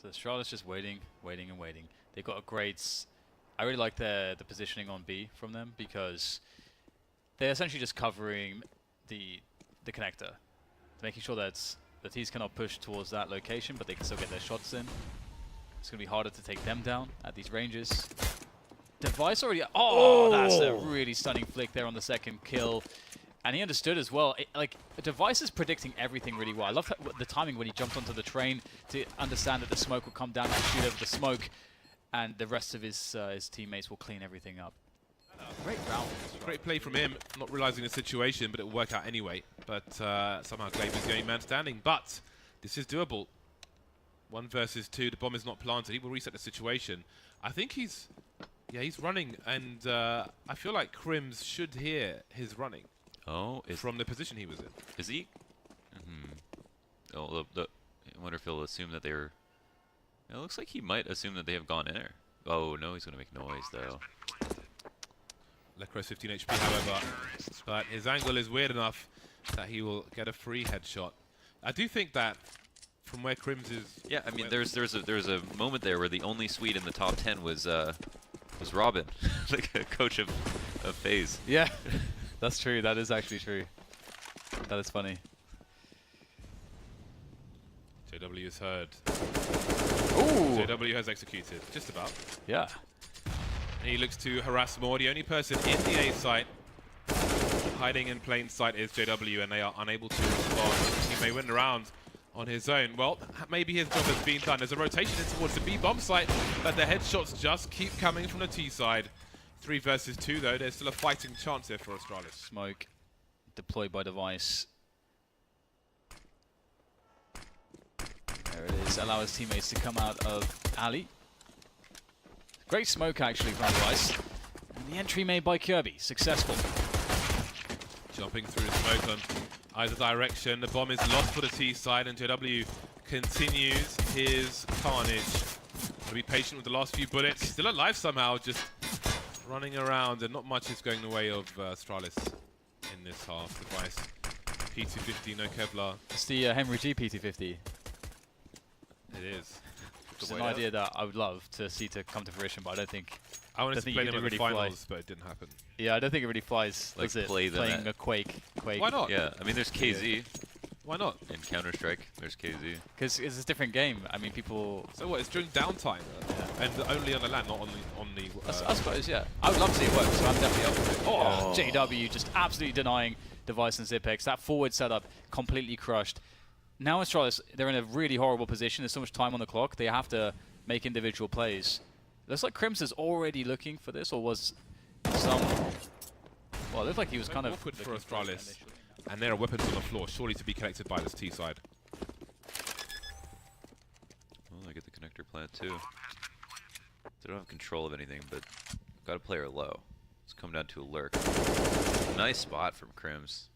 So Astralis just waiting, waiting, and waiting. They've got a great... I really like the positioning on B from them because they're essentially just covering the connector, making sure that the T's cannot push towards that location, but they can still get their shots in. It's going to be harder to take them down at these ranges. Device already... Oh, that's a really stunning flick there on the second kill. And he understood as well. Device is predicting everything really well. I love the timing when he jumped onto the train to understand that the smoke will come down and shoot over the smoke, and the rest of his teammates will clean everything up. Great round. Great play from him, not realizing the situation, but it will work out anyway. But somehow Glaive is the only man standing. But this is doable. 1 versus 2. The bomb is not planted. He will reset the situation. I think he's running, and I feel like Crims should hear his running. Oh, from the position he was in. Is he? Oh, I wonder if he'll assume that they're... It looks like he might assume that they have gone in there. Oh, no, he's going to make noise, though. Lecro's 15 HP, however. But his angle is weird enough that he will get a free headshot. I do think that from where Crims is... Yeah, I mean, there's a moment there where the only Swede in the top 10 was Robin, like a coach of FaZe. Yeah. That's true. That is actually true. That is funny. JW has heard. Ooh! JW has executed. Just about. Yeah. And he looks to harass more. The only person in the A site hiding in plain sight is JW, and they are unable to respond. He may win the round on his own. Well, maybe his job has been done. There's a rotation in towards the B bomb site, but the headshots just keep coming from the T side. 3 versus 2 though, there's still a fighting chance here for Astralis. Smoke deployed by Device. There it is. Allow his teammates to come out of alley. Great smoke actually from Device. And the entry made by Kirby. Successful. Jumping through the smoke on either direction. The bomb is lost for the T side, and JW continues his carnage. Gotta be patient with the last few bullets. Still alive somehow, just running around, and not much is going the way of Astralis in this half. Device P250, no Kevlar. It's the Henry G P250. It is. It's an idea that I would love to see to come to fruition, but I don't think... I wanted to play them in the really finals, but it didn't happen. Yeah, I don't think it really flies. Like playing a Quake. Why not? Yeah, I mean, there's KZ. Why not? In Counter-Strike, there's KZ. Because it's a different game. I mean, people... So what, it's during downtime? Yeah. And only on the land, not on the I suppose, yeah. I would love to see it work, so I'm definitely up for it. Oh, JW just absolutely denying Device and Zipex. That forward setup completely crushed. Now Astralis, they're in a really horrible position. There's so much time on the clock. They have to make individual plays. Looks like Crims is already looking for this, or was some... Well, it looked like he was kind of... awkward for Astralis. And there are weapons on the floor, surely to be collected by this T side. Well, I get the connector plant too. They don't have control of anything, but got a player low. It's come down to a lurk. Nice spot from Crims.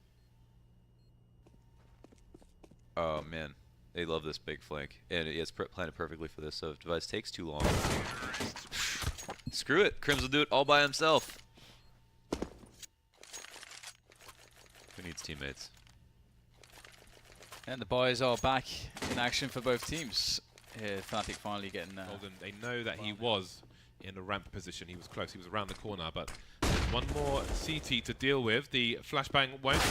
Oh man, they love this big flank, and it's planted perfectly for this. So if Device takes too long, screw it. Crims will do it all by himself. Who needs teammates? And the boys are back in action for both teams. Here, fnatic finally getting... Golden, they know that he was in a ramp position. He was close. He was around the corner, but there's one more CT to deal with. The flashbang won't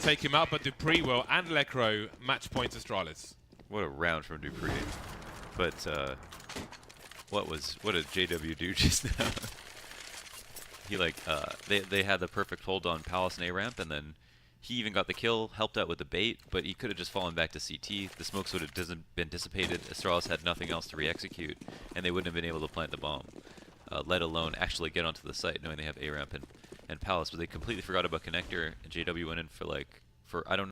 take him out, but Dupree will, and Lecro match point Astralis. What a round from Dupree. But what did JW do just now? He they had the perfect hold on Palace and A-ramp, and then he even got the kill, helped out with the bait, but he could have just fallen back to CT. The smokes would have been dissipated. Astralis had nothing else to re-execute, and they wouldn't have been able to plant the bomb, let alone actually get onto the site, knowing they have A-ramp and Palace. But they completely forgot about connector, and JW went in for I don't